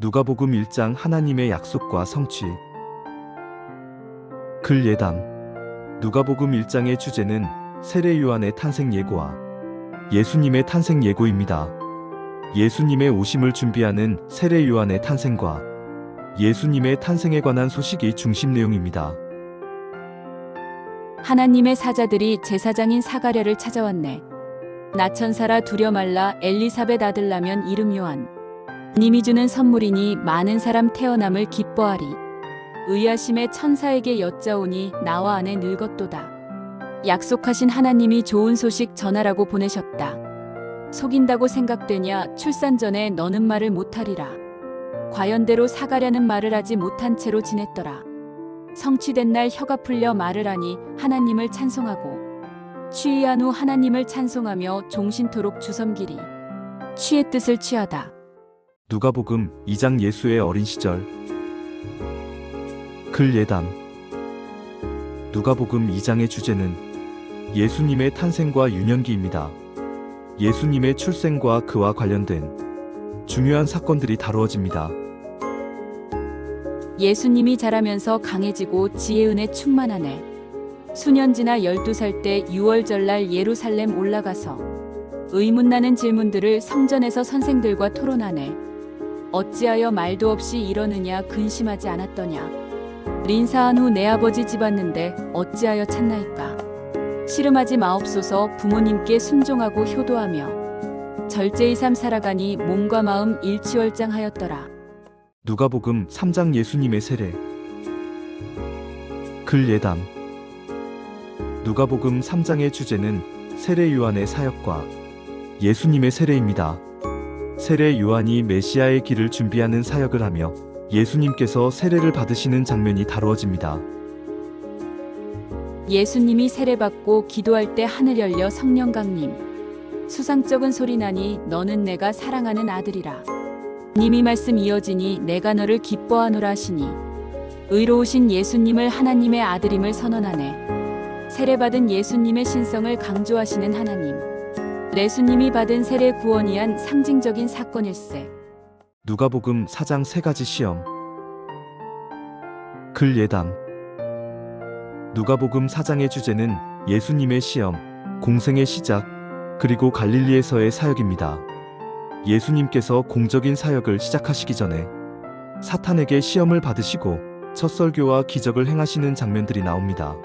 누가복음 1장 하나님의 약속과 성취. 글 예담. 누가복음 1장의 주제는 세례 요한의 탄생 예고와 예수님의 탄생 예고입니다. 예수님의 오심을 준비하는 세례 요한의 탄생과 예수님의 탄생에 관한 소식이 중심 내용입니다. 하나님의 사자들이 제사장인 사가랴를 찾아왔네. 나천사라 두려 말라 엘리사벳 아들 나면 이름 요한. 님이 주는 선물이니 많은 사람 태어남을 기뻐하리. 의아심에 천사에게 여짜오니 나와 아내 늙었도다. 약속하신 하나님이 좋은 소식 전하라고 보내셨다. 속인다고 생각되냐 출산 전에 너는 말을 못하리라. 과연대로 사가랴는 말을 하지 못한 채로 지냈더라. 성취된 날 혀가 풀려 말을 하니 하나님을 찬송하고 취의한 후 하나님을 찬송하며 종신토록 주섬기리. 취의 뜻을 취하다. 누가복음 2장 예수의 어린 시절. 글 예담. 누가복음 2장의 주제는 예수님의 탄생과 유년기입니다. 예수님의 출생과 그와 관련된 중요한 사건들이 다루어집니다. 예수님이 자라면서 강해지고 지혜의 은혜 충만하네. 수년 지나 12살 때 6월절날 예루살렘 올라가서 의문나는 질문들을 성전에서 선생들과 토론하네. 어찌하여 말도 없이 이러느냐 근심하지 않았더냐. 린사한 후 내 아버지 집 왔는데 어찌하여 찾나이까. 씨름하지 마옵소서. 부모님께 순종하고 효도하며 절제의 삶 살아가니 몸과 마음 일치월장하였더라. 누가복음 3장 예수님의 세례. 글 예담. 누가복음 3장의 주제는 세례 요한의 사역과 예수님의 세례입니다. 세례 요한이 메시아의 길을 준비하는 사역을 하며 예수님께서 세례를 받으시는 장면이 다루어집니다. 예수님이 세례받고 기도할 때 하늘 열려 성령 강림. 수상쩍은 소리 나니 너는 내가 사랑하는 아들이라. 님이 말씀 이어지니 내가 너를 기뻐하노라 하시니 의로우신 예수님을 하나님의 아들임을 선언하네. 세례받은 예수님의 신성을 강조하시는 하나님. 예수님이 받은 세례 구원이한 상징적인 사건일세. 누가복음 4장 세 가지 시험. 글 예담. 누가복음 4장의 주제는 예수님의 시험, 공생의 시작, 그리고 갈릴리에서의 사역입니다. 예수님께서 공적인 사역을 시작하시기 전에 사탄에게 시험을 받으시고 첫 설교와 기적을 행하시는 장면들이 나옵니다.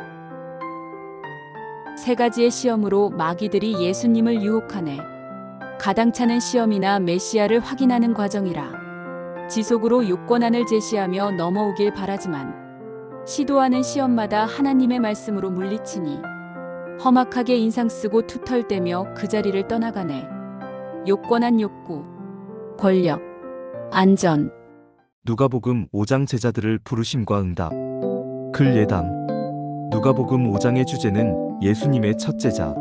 세 가지의 시험으로 마귀들이 예수님을 유혹하네. 가당차는 시험이나 메시아를 확인하는 과정이라. 지속으로 요건안을 제시하며 넘어오길 바라지만 시도하는 시험마다 하나님의 말씀으로 물리치니 험악하게 인상 쓰고 투털대며 그 자리를 떠나가네. 요건한 욕구, 권력, 안전. 누가복음 5장 제자들을 부르심과 응답. 글 예담. 누가복음 5장의 주제는 예수님의 첫 제자,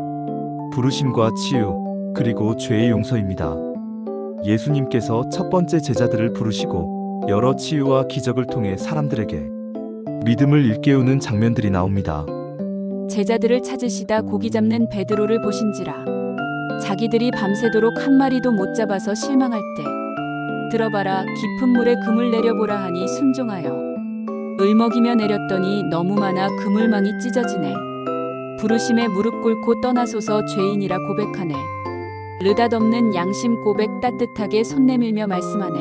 부르심과 치유, 그리고 죄의 용서입니다. 예수님께서 첫 번째 제자들을 부르시고 여러 치유와 기적을 통해 사람들에게 믿음을 일깨우는 장면들이 나옵니다. 제자들을 찾으시다 고기 잡는 베드로를 보신지라. 자기들이 밤새도록 한 마리도 못 잡아서 실망할 때 들어봐라 깊은 물에 그물 내려보라 하니 순종하여 을먹이며 내렸더니 너무 많아 그물망이 찢어지네. 부르심에 무릎 꿇고 떠나소서 죄인이라 고백하네. 느닷없는 양심 고백 따뜻하게 손 내밀며 말씀하네.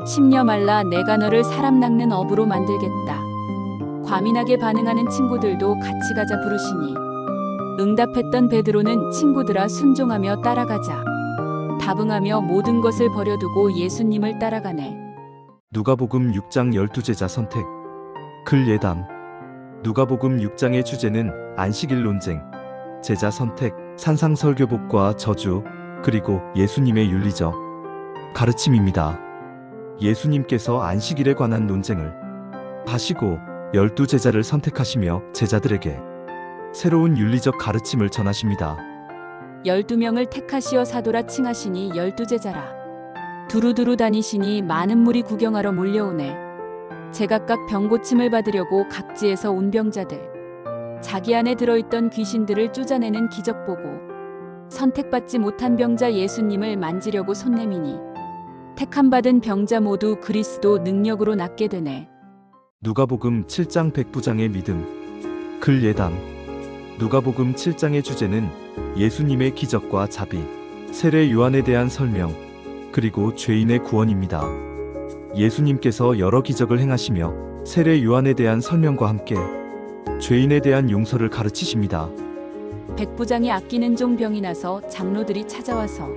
심려 말라 내가 너를 사람 낚는 어부로 만들겠다. 과민하게 반응하는 친구들도 같이 가자 부르시니 응답했던 베드로는 친구들아 순종하며 따라가자. 답응하며 모든 것을 버려두고 예수님을 따라가네. 누가복음 6장 12제자 선택. 글 예담. 누가복음 6장의 주제는 안식일 논쟁, 제자 선택, 산상설교복과 저주, 그리고 예수님의 윤리적 가르침입니다. 예수님께서 안식일에 관한 논쟁을 하시고 12제자를 선택하시며 제자들에게 새로운 윤리적 가르침을 전하십니다. 12명을 택하시어 사도라 칭하시니 12제자라. 두루두루 다니시니 많은 무리 구경하러 몰려오네. 제각각 병고침을 받으려고 각지에서 온 병자들, 자기 안에 들어있던 귀신들을 쫓아내는 기적 보고 선택받지 못한 병자 예수님을 만지려고 손 내미니 택함받은 병자 모두 그리스도 능력으로 낫게 되네. 누가복음 7장 백부장의 믿음. 글 예담. 누가복음 7장의 주제는 예수님의 기적과 자비, 세례 요한에 대한 설명, 그리고 죄인의 구원입니다. 예수님께서 여러 기적을 행하시며 세례 요한에 대한 설명과 함께 죄인에 대한 용서를 가르치십니다. 백부장이 아끼는 종 병이 나서 장로들이 찾아와서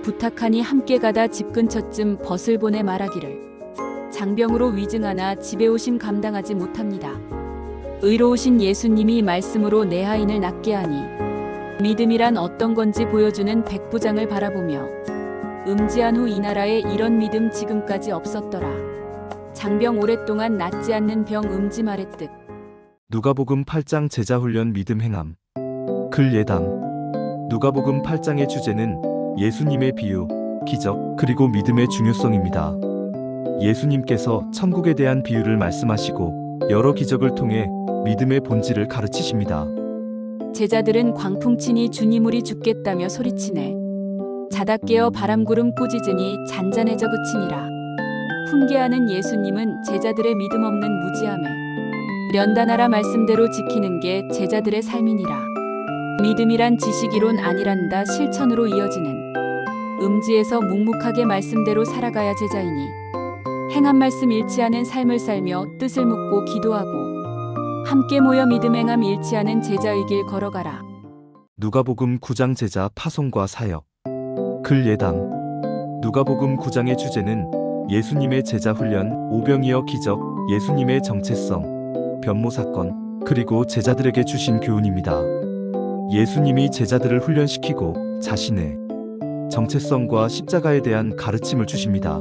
부탁하니 함께 가다 집 근처쯤 벗을 보내 말하기를 장병으로 위증하나 집에 오심 감당하지 못합니다. 의로우신 예수님이 말씀으로 내 하인을 낫게 하니 믿음이란 어떤 건지 보여주는 백부장을 바라보며 음지한 후 이 나라에 이런 믿음 지금까지 없었더라. 장병 오랫동안 낫지 않는 병 음지 말했듯. 누가복음 8장 제자훈련 믿음 행함. 글 예담. 누가복음 8장의 주제는 예수님의 비유, 기적, 그리고 믿음의 중요성입니다. 예수님께서 천국에 대한 비유를 말씀하시고 여러 기적을 통해 믿음의 본질을 가르치십니다. 제자들은 광풍치니 주님우리 죽겠다며 소리치네. 자다 깨어 바람구름 꾸짖으니 잔잔해져 그치니라. 훈계하는 예수님은 제자들의 믿음 없는 무지함에 연단하라 말씀대로 지키는 게 제자들의 삶이니라. 믿음이란 지식이론 아니란다 실천으로 이어지는 음지에서 묵묵하게 말씀대로 살아가야 제자이니 행한 말씀 잃지 않은 삶을 살며 뜻을 묻고 기도하고 함께 모여 믿음 행함 잃지 않은 제자의 길 걸어가라. 누가복음 9장 제자 파송과 사역. 글 예담. 누가복음 9장의 주제는 예수님의 제자 훈련, 오병이어 기적, 예수님의 정체성, 변모 사건, 그리고 제자들에게 주신 교훈입니다. 예수님이 제자들을 훈련시키고 자신의 정체성과 십자가에 대한 가르침을 주십니다.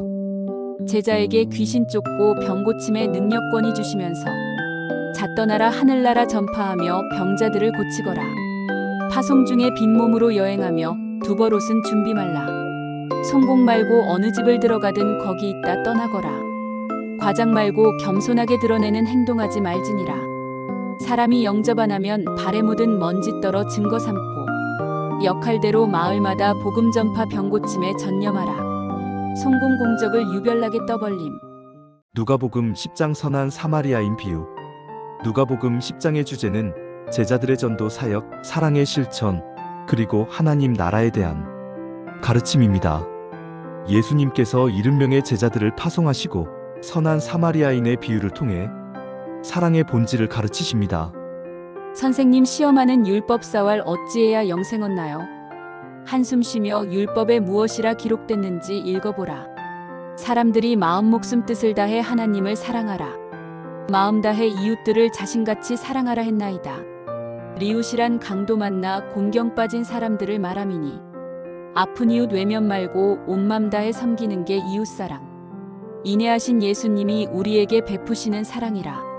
제자에게 귀신 쫓고 병 고침의 능력권이 주시면서 잣떠나라 하늘나라 전파하며 병자들을 고치거라. 파송 중에 빈몸으로 여행하며 두벌옷은 준비 말라. 송곡 말고 어느 집을 들어가든 거기 있다 떠나거라. 과장 말고 겸손하게 드러내는 행동하지 말지니라. 사람이 영접 안 하면 발에 묻은 먼지 떨어 증거 삼고 역할대로 마을마다 복음 전파 병 고침에 전념하라. 송공 공적을 유별나게 떠벌림. 누가복음 10장 선한 사마리아인 비유. 누가복음 10장의 주제는 제자들의 전도 사역, 사랑의 실천, 그리고 하나님 나라에 대한 가르침입니다. 예수님께서 70명의 제자들을 파송하시고 선한 사마리아인의 비유를 통해 사랑의 본질을 가르치십니다. 선생님 시험하는 율법사활 어찌해야 영생 얻나요? 한숨 쉬며 율법에 무엇이라 기록됐는지 읽어보라. 사람들이 마음 목숨 뜻을 다해 하나님을 사랑하라. 마음 다해 이웃들을 자신같이 사랑하라 했나이다. 리웃이란 강도 만나 공경 빠진 사람들을 말함이니 아픈 이웃 외면 말고 온맘 다해 섬기는 게 이웃사랑. 인애하신 예수님이 우리에게 베푸시는 사랑이라.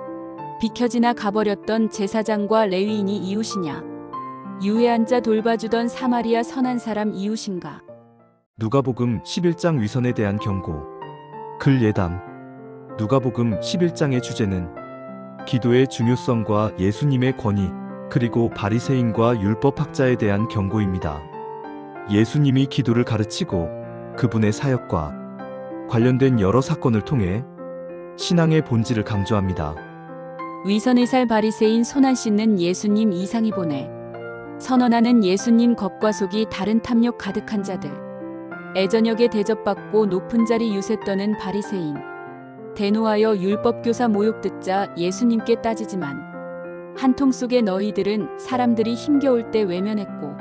비켜지나 가버렸던 제사장과 레위인이 이웃이냐? 유해한 자 돌봐주던 사마리아 선한 사람 이웃인가? 누가복음 11장 위선에 대한 경고. 글 예담. 누가복음 11장의 주제는 기도의 중요성과 예수님의 권위, 그리고 바리새인과 율법학자에 대한 경고입니다. 예수님이 기도를 가르치고 그분의 사역과 관련된 여러 사건을 통해 신앙의 본질을 강조합니다. 위선의 살 바리새인 손 안 씻는 예수님 이상이 보내. 선언하는 예수님 겉과 속이 다른 탐욕 가득한 자들. 애저녁에 대접받고 높은 자리 유세 떠는 바리새인. 대노하여 율법교사 모욕 듣자 예수님께 따지지만 한 통 속에 너희들은 사람들이 힘겨울 때 외면했고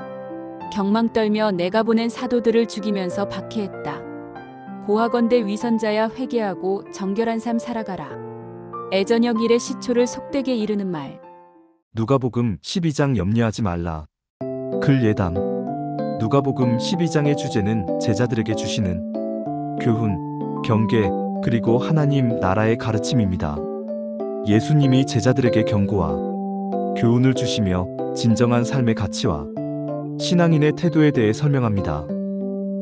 경망 떨며 내가 보낸 사도들을 죽이면서 박해했다. 고하건대 위선자야 회개하고 정결한 삶 살아가라. 애저녁 일의 시초를 속되게 이르는 말. 누가복음 12장 염려하지 말라. 글 예담. 누가복음 12장의 주제는 제자들에게 주시는 교훈, 경계, 그리고 하나님 나라의 가르침입니다. 예수님이 제자들에게 경고와 교훈을 주시며 진정한 삶의 가치와 신앙인의 태도에 대해 설명합니다.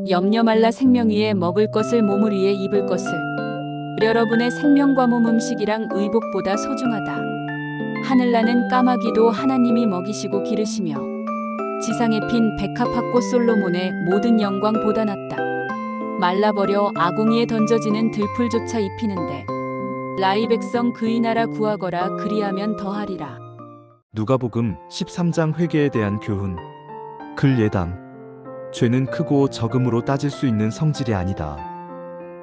염려 말라. 생명 위에 먹을 것을 몸을 위해 입을 것을. 여러분의 생명과 몸 음식이랑 의복보다 소중하다. 하늘나는 까마귀도 하나님이 먹이시고 기르시며 지상에 핀 백합화꽃 솔로몬의 모든 영광보다 낫다. 말라버려 아궁이에 던져지는 들풀조차 입히는데 라이 백성 그의 나라 구하거라 그리하면 더하리라. 누가복음 13장 회개에 대한 교훈. 글 예담. 죄는 크고 적음으로 따질 수 있는 성질이 아니다.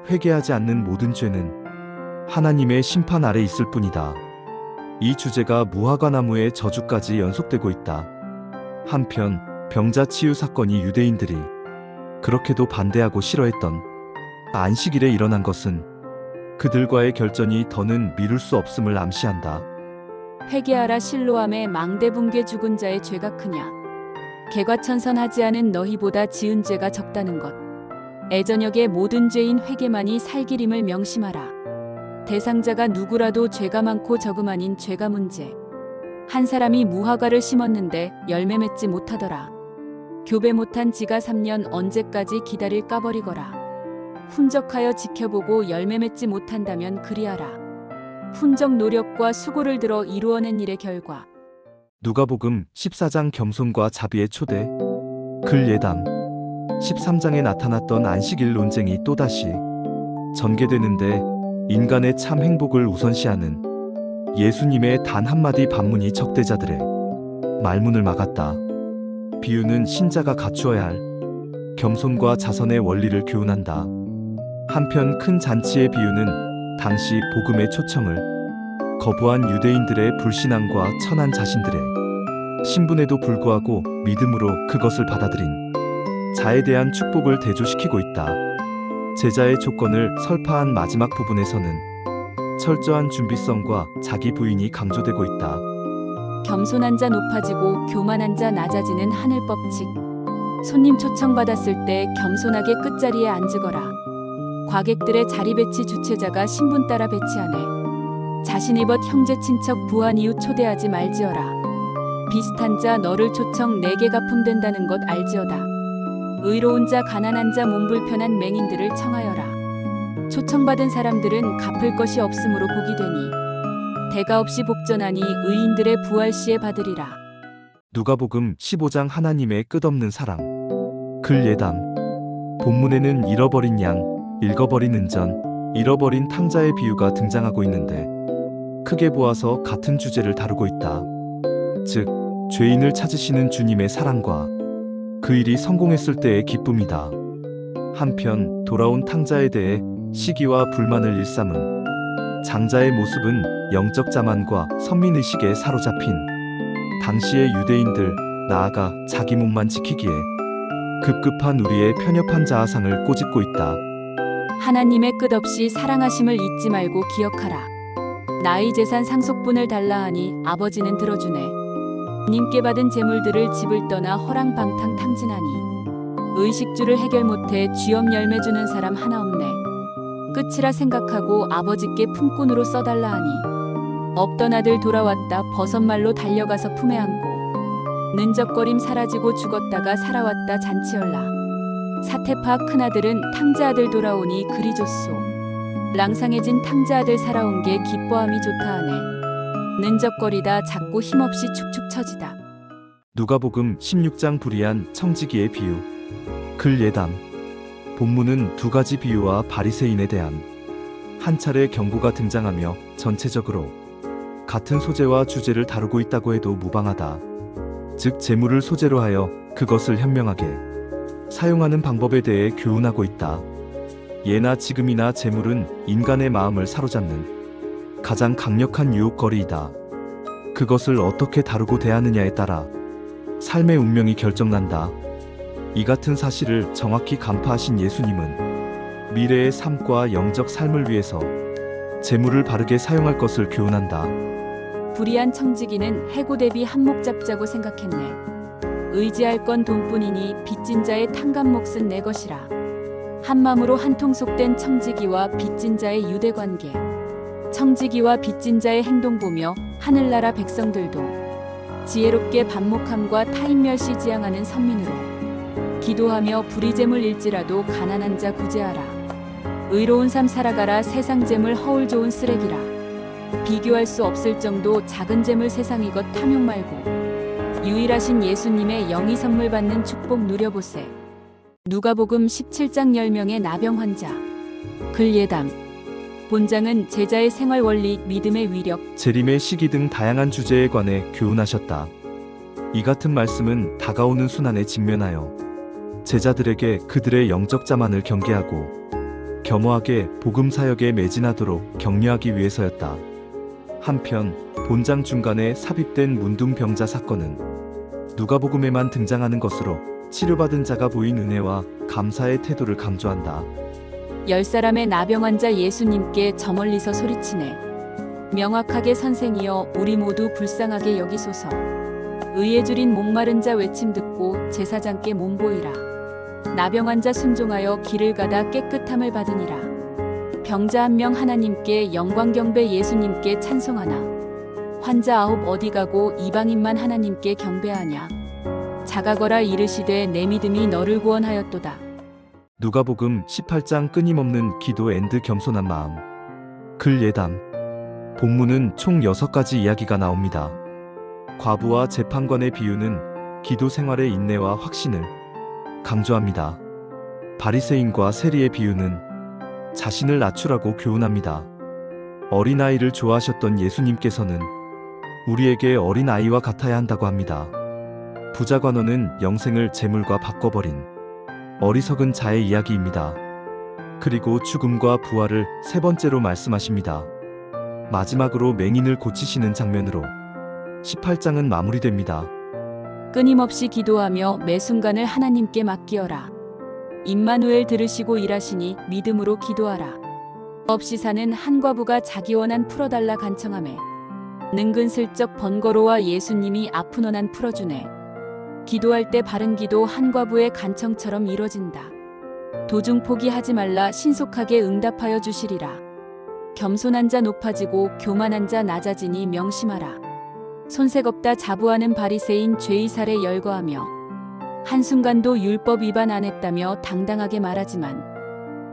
회개하지 않는 모든 죄는 하나님의 심판 아래 있을 뿐이다. 이 주제가 무화과나무의 저주까지 연속되고 있다. 한편 병자 치유 사건이 유대인들이 그렇게도 반대하고 싫어했던 안식일에 일어난 것은 그들과의 결전이 더는 미룰 수 없음을 암시한다. 회개하라 실로암의 망대붕괴 죽은 자의 죄가 크냐. 개과천선하지 않은 너희보다 지은 죄가 적다는 것. 애저녁의 모든 죄인 회개만이 살기림을 명심하라. 대상자가 누구라도 죄가 많고 적음 아닌 죄가 문제. 한 사람이 무화과를 심었는데 열매 맺지 못하더라. 교배 못한 지가 3년 언제까지 기다릴까 버리거라. 훈적하여 지켜보고 열매 맺지 못한다면 그리하라. 훈적 노력과 수고를 들어 이루어낸 일의 결과. 누가복음 14장 겸손과 자비의 초대. 글 예담. 13장에 나타났던 안식일 논쟁이 또다시 전개되는데 인간의 참 행복을 우선시하는 예수님의 단 한마디 반문이 적대자들의 말문을 막았다. 비유는 신자가 갖추어야 할 겸손과 자선의 원리를 교훈한다. 한편 큰 잔치의 비유는 당시 복음의 초청을 거부한 유대인들의 불신앙과 천한 자신들의 신분에도 불구하고 믿음으로 그것을 받아들인 자에 대한 축복을 대조시키고 있다. 제자의 조건을 설파한 마지막 부분에서는 철저한 준비성과 자기 부인이 강조되고 있다. 겸손한 자 높아지고 교만한 자 낮아지는 하늘 법칙. 손님 초청받았을 때 겸손하게 끝자리에 앉으거라. 과객들의 자리 배치 주최자가 신분 따라 배치하네. 자신의 벗 형제 친척 부한 이웃 초대하지 말지어라. 비슷한 자 너를 초청 내게 갚음된다는 것 알지어다. 의로운 자 가난한 자 몸불편한 맹인들을 청하여라. 초청받은 사람들은 갚을 것이 없으므로 복이 되니 대가 없이 복전하니 의인들의 부활 시에 받으리라. 누가복음 15장 하나님의 끝없는 사랑. 글 예담. 본문에는 잃어버린 양, 읽어버린 은전, 잃어버린 탕자의 비유가 등장하고 있는데 크게 보아서 같은 주제를 다루고 있다. 즉, 죄인을 찾으시는 주님의 사랑과 그 일이 성공했을 때의 기쁨이다. 한편 돌아온 탕자에 대해 시기와 불만을 일삼은 장자의 모습은 영적 자만과 선민의식에 사로잡힌 당시의 유대인들, 나아가 자기 몸만 지키기에 급급한 우리의 편협한 자아상을 꼬집고 있다. 하나님의 끝없이 사랑하심을 잊지 말고 기억하라. 나의 재산 상속분을 달라 하니 아버지는 들어주네. 님께 받은 재물들을 집을 떠나 허랑방탕 탕진하니 의식주를 해결 못해 쥐엄 열매 주는 사람 하나 없네. 끝이라 생각하고 아버지께 품꾼으로 써달라 하니 없던 아들 돌아왔다 버선말로 달려가서 품에 안고 는적거림 사라지고 죽었다가 살아왔다 잔치열라. 사태파 큰아들은 탕자 아들 돌아오니 그리 좋소. 랑상해진 탕자 아들 살아온 게 기뻐함이 좋다 하네. 는적거리다 자꾸 힘없이 축축 처지다. 누가복음 16장 불의한 청지기의 비유. 글 예담. 본문은 두 가지 비유와 바리새인에 대한 한 차례 경고가 등장하며 전체적으로 같은 소재와 주제를 다루고 있다고 해도 무방하다. 즉 재물을 소재로 하여 그것을 현명하게 사용하는 방법에 대해 교훈하고 있다. 예나 지금이나 재물은 인간의 마음을 사로잡는 가장 강력한 유혹거리이다. 그것을 어떻게 다루고 대하느냐에 따라 삶의 운명이 결정난다. 이 같은 사실을 정확히 간파하신 예수님은 미래의 삶과 영적 삶을 위해서 재물을 바르게 사용할 것을 교훈한다. 불의한 청지기는 해고 대비 한몫 잡자고 생각했네. 의지할 건 돈뿐이니 빚진 자의 탕감 몫은 내 것이라. 한마음으로 한통 속된 청지기와 빚진 자의 유대관계. 청지기와 빚진 자의 행동 보며 하늘나라 백성들도 지혜롭게 반목함과 타인 멸시 지향하는 선민으로 기도하며 불의재물 일지라도 가난한 자 구제하라. 의로운 삶 살아가라. 세상 재물 허울 좋은 쓰레기라. 비교할 수 없을 정도 작은 재물 세상 이것 탐욕 말고 유일하신 예수님의 영이 선물 받는 축복 누려보세. 누가복음 17장 10명의 나병 환자. 글 예담. 본장은 제자의 생활 원리, 믿음의 위력, 재림의 시기 등 다양한 주제에 관해 교훈하셨다. 이 같은 말씀은 다가오는 순환에 직면하여 제자들에게 그들의 영적 자만을 경계하고 겸허하게 복음 사역에 매진하도록 격려하기 위해서였다. 한편 본장 중간에 삽입된 문둥병자 사건은 누가복음에만 등장하는 것으로 치료받은 자가 보인 은혜와 감사의 태도를 강조한다. 10사람의 나병 환자 예수님께 저 멀리서 소리치네. 명확하게 선생이여 우리 모두 불쌍하게 여기소서. 의에 줄인 목마른 자 외침 듣고 제사장께 몸 보이라. 나병 환자 순종하여 길을 가다 깨끗함을 받으니라. 병자 한 명 하나님께 영광 경배 예수님께 찬송하나. 환자 9 어디 가고 이방인만 하나님께 경배하냐. 자가거라 이르시되 내 믿음이 너를 구원하였도다. 누가복음 18장 끊임없는 기도 앤드 겸손한 마음. 글 예담. 본문은 총 6가지 이야기가 나옵니다. 과부와 재판관의 비유는 기도 생활의 인내와 확신을 강조합니다. 바리새인과 세리의 비유는 자신을 낮추라고 교훈합니다. 어린아이를 좋아하셨던 예수님께서는 우리에게 어린아이와 같아야 한다고 합니다. 부자 관원은 영생을 재물과 바꿔버린 어리석은 자의 이야기입니다. 그리고 죽음과 부활을 3번째로 말씀하십니다. 마지막으로 맹인을 고치시는 장면으로 18장은 마무리됩니다. 끊임없이 기도하며 매 순간을 하나님께 맡기어라. 임마누엘 들으시고 일하시니 믿음으로 기도하라. 없이 사는 한 과부가 자기 원한 풀어달라 간청하매 능근슬쩍 번거로워 예수님이 아픈 원한 풀어주네. 기도할 때 바른 기도 한 과부의 간청처럼 이뤄진다. 도중 포기하지 말라 신속하게 응답하여 주시리라. 겸손한 자 높아지고 교만한 자 낮아지니 명심하라. 손색 없다 자부하는 바리새인 죄의 살에 열거하며 한순간도 율법 위반 안 했다며 당당하게 말하지만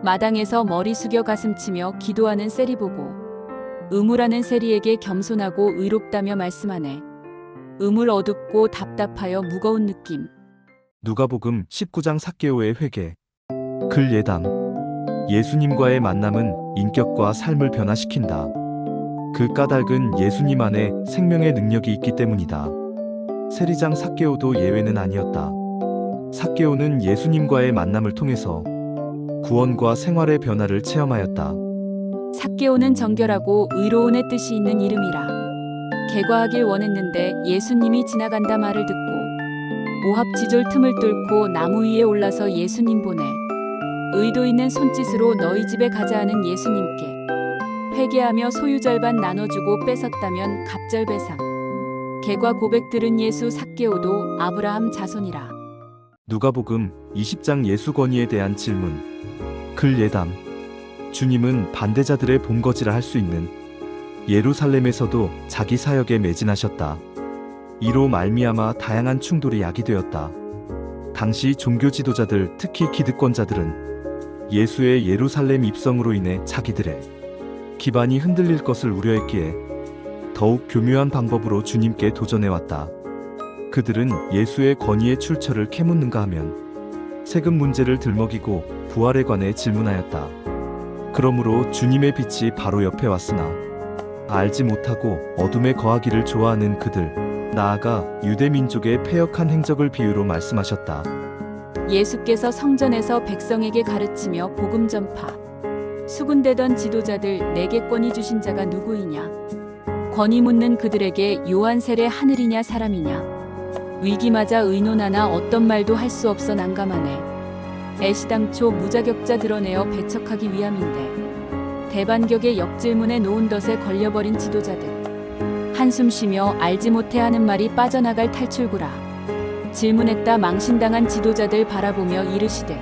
마당에서 머리 숙여 가슴치며 기도하는 세리 보고 의무라는 세리에게 겸손하고 의롭다며 말씀하네. 의물 어둡고 답답하여 무거운 느낌. 누가복음 19장 삭개오의 회개. 글 예담. 예수님과의 만남은 인격과 삶을 변화시킨다. 그 까닭은 예수님 안에 생명의 능력이 있기 때문이다. 세리장 삭개오도 예외는 아니었다. 삭개오는 예수님과의 만남을 통해서 구원과 생활의 변화를 체험하였다. 삭개오는 정결하고 의로운의 뜻이 있는 이름이라. 개과하길 원했는데 예수님이 지나간다 말을 듣고 오합지졸 틈을 뚫고 나무 위에 올라서 예수님 보내. 의도 있는 손짓으로 너희 집에 가자 하는 예수님께 회개하며 소유 절반 나눠주고 뺏었다면 갑절배상. 개과 고백 들은 예수 삭개오도 아브라함 자손이라. 누가복음 20장 예수 권위에 대한 질문. 글 예담. 주님은 반대자들의 본거지라 할 수 있는 예루살렘에서도 자기 사역에 매진하셨다. 이로 말미암아 다양한 충돌이 야기되었다. 당시 종교 지도자들, 특히 기득권자들은 예수의 예루살렘 입성으로 인해 자기들의 기반이 흔들릴 것을 우려했기에 더욱 교묘한 방법으로 주님께 도전해왔다. 그들은 예수의 권위의 출처를 캐묻는가 하면 세금 문제를 들먹이고 부활에 관해 질문하였다. 그러므로 주님의 빛이 바로 옆에 왔으나 알지 못하고 어둠에 거하기를 좋아하는 그들, 나아가 유대 민족의 패역한 행적을 비유로 말씀하셨다. 예수께서 성전에서 백성에게 가르치며 복음 전파. 수군대던 지도자들 내게 권위 주신 자가 누구이냐? 권위 묻는 그들에게 요한 세례 하늘이냐 사람이냐? 위기맞아 의논하나 어떤 말도 할 수 없어 난감하네. 애시당초 무자격자 드러내어 배척하기 위함인데 대반격의 역질문에 놓은 덫에 걸려버린 지도자들. 한숨 쉬며 알지 못해 하는 말이 빠져나갈 탈출구라. 질문했다 망신당한 지도자들 바라보며 이르시되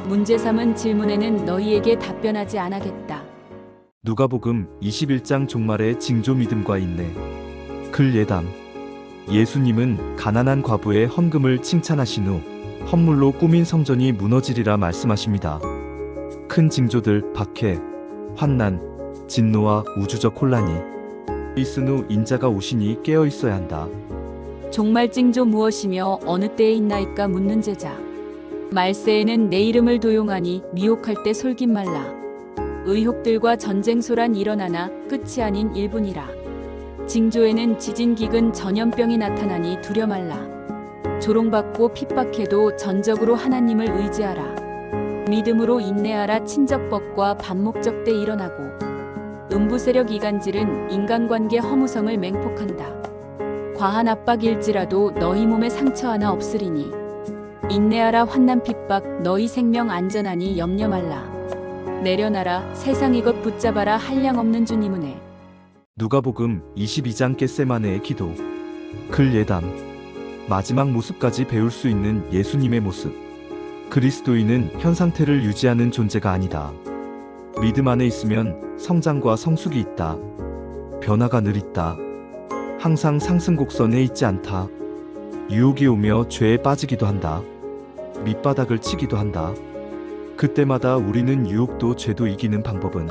문제 삼은 질문에는 너희에게 답변하지 않겠다. 누가복음 21장 종말의 징조 믿음과 인내. 글 예담. 예수님은 가난한 과부의 헌금을 칭찬하신 후 헌물로 꾸민 성전이 무너지리라 말씀하십니다. 큰 징조들, 박해, 환난, 진노와 우주적 혼란이 있은 후 인자가 오시니 깨어 있어야 한다. 종말 징조 무엇이며 어느 때에 있나이까 묻는 제자. 말세에는 내 이름을 도용하니 미혹할 때 솔깃 말라. 의혹들과 전쟁소란 일어나나 끝이 아닌 일뿐이라. 징조에는 지진기근 전염병이 나타나니 두려 말라. 조롱받고 핍박해도 전적으로 하나님을 의지하라. 믿음으로 인내하라. 친적법과 반목적 때 일어나고 음부세력 이간질은 인간관계 허무성을 맹폭한다. 과한 압박일지라도 너희 몸에 상처 하나 없으리니 인내하라. 환난 핍박 너희 생명 안전하니 염려 말라. 내려놔라. 세상 이것 붙잡아라. 한량없는 주님 은혜. 누가복음 22장 겟세마네의 기도. 글 예담. 마지막 모습까지 배울 수 있는 예수님의 모습. 그리스도인은 현 상태를 유지하는 존재가 아니다. 믿음 안에 있으면 성장과 성숙이 있다. 변화가 늘 있다. 항상 상승곡선에 있지 않다. 유혹이 오며 죄에 빠지기도 한다. 밑바닥을 치기도 한다. 그때마다 우리는 유혹도 죄도 이기는 방법은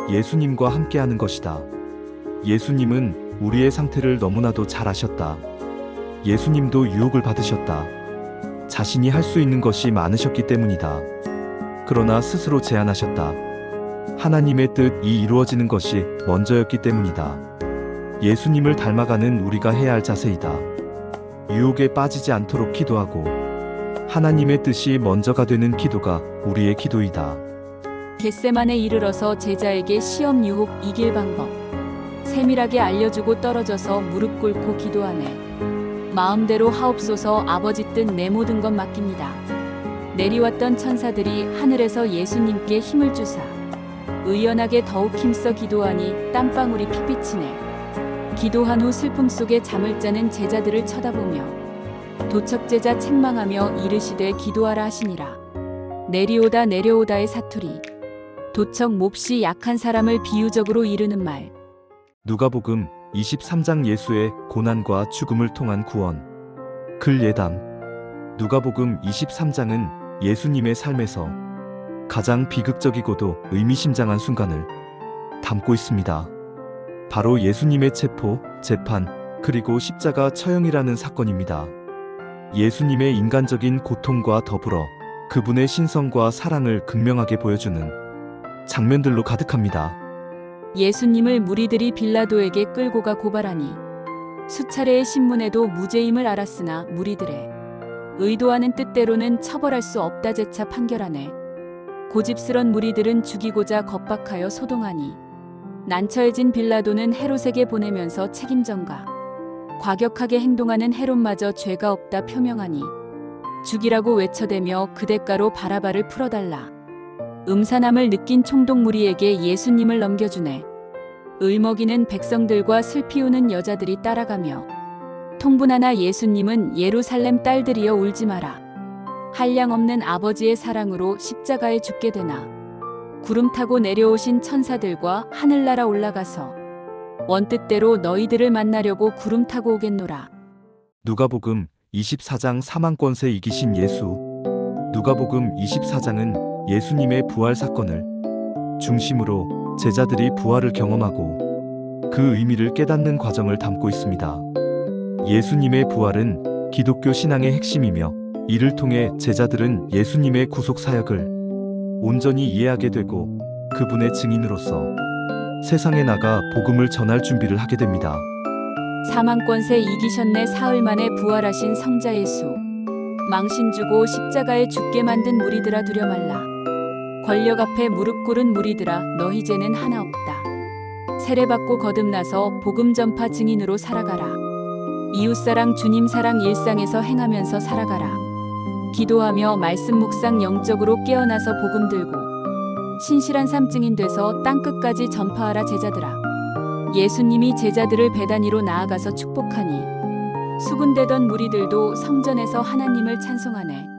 예수님과 함께하는 것이다. 예수님은 우리의 상태를 너무나도 잘 아셨다. 예수님도 유혹을 받으셨다. 자신이 할 수 있는 것이 많으셨기 때문이다. 그러나 스스로 제안하셨다. 하나님의 뜻이 이루어지는 것이 먼저였기 때문이다. 예수님을 닮아가는 우리가 해야 할 자세이다. 유혹에 빠지지 않도록 기도하고 하나님의 뜻이 먼저가 되는 기도가 우리의 기도이다. 겟세만에 이르러서 제자에게 시험 유혹 이길 방법 세밀하게 알려주고 떨어져서 무릎 꿇고 기도하네. 마음대로 하옵소서. 아버지 뜻 내 모든 것 맡깁니다. 내리왔던 천사들이 하늘에서 예수님께 힘을 주사 의연하게 더욱 힘써 기도하니 땀방울이 핏비치네. 기도한 후 슬픔 속에 잠을 자는 제자들을 쳐다보며 도척제자 책망하며 이르시되 기도하라 하시니라. 내리오다 내려오다의 사투리. 도척 몹시 약한 사람을 비유적으로 이르는 말. 누가복음 23장 예수의 고난과 죽음을 통한 구원. 글 예담. 누가복음 23장은 예수님의 삶에서 가장 비극적이고도 의미심장한 순간을 담고 있습니다. 바로 예수님의 체포, 재판, 그리고 십자가 처형이라는 사건입니다. 예수님의 인간적인 고통과 더불어 그분의 신성과 사랑을 극명하게 보여주는 장면들로 가득합니다. 예수님을 무리들이 빌라도에게 끌고 가 고발하니 수차례의 신문에도 무죄임을 알았으나 무리들의 의도하는 뜻대로는 처벌할 수 없다 재차 판결하네. 고집스런 무리들은 죽이고자 겁박하여 소동하니 난처해진 빌라도는 헤롯에게 보내면서 책임전가 과격하게 행동하는 헤롯마저 죄가 없다 표명하니 죽이라고 외쳐대며 그 대가로 바라바를 풀어달라. 음산함을 느낀 총독 무리에게 예수님을 넘겨주네. 울먹이는 백성들과 슬피 우는 여자들이 따라가며 통분하나 예수님은 예루살렘 딸들이여 울지 마라. 한량없는 아버지의 사랑으로 십자가에 죽게 되나. 구름 타고 내려오신 천사들과 하늘나라 올라가서 원뜻대로 너희들을 만나려고 구름 타고 오겠노라. 누가복음 24장 사망권세 이기신 예수. 누가복음 24장은 예수님의 부활 사건을 중심으로 제자들이 부활을 경험하고 그 의미를 깨닫는 과정을 담고 있습니다. 예수님의 부활은 기독교 신앙의 핵심이며 이를 통해 제자들은 예수님의 구속 사역을 온전히 이해하게 되고 그분의 증인으로서 세상에 나가 복음을 전할 준비를 하게 됩니다. 사망권세 이기셨네. 사흘 만에 부활하신 성자 예수. 망신 주고 십자가에 죽게 만든 무리들아 두려 말라. 권력 앞에 무릎 꿇은 무리들아 너희 죄는 하나 없다. 세례받고 거듭나서 복음 전파 증인으로 살아가라. 이웃사랑 주님사랑 일상에서 행하면서 살아가라. 기도하며 말씀 묵상 영적으로 깨어나서 복음 들고 신실한 삶 증인 돼서 땅끝까지 전파하라. 제자들아 예수님이 제자들을 베다니로 나아가서 축복하니 수군대던 무리들도 성전에서 하나님을 찬송하네.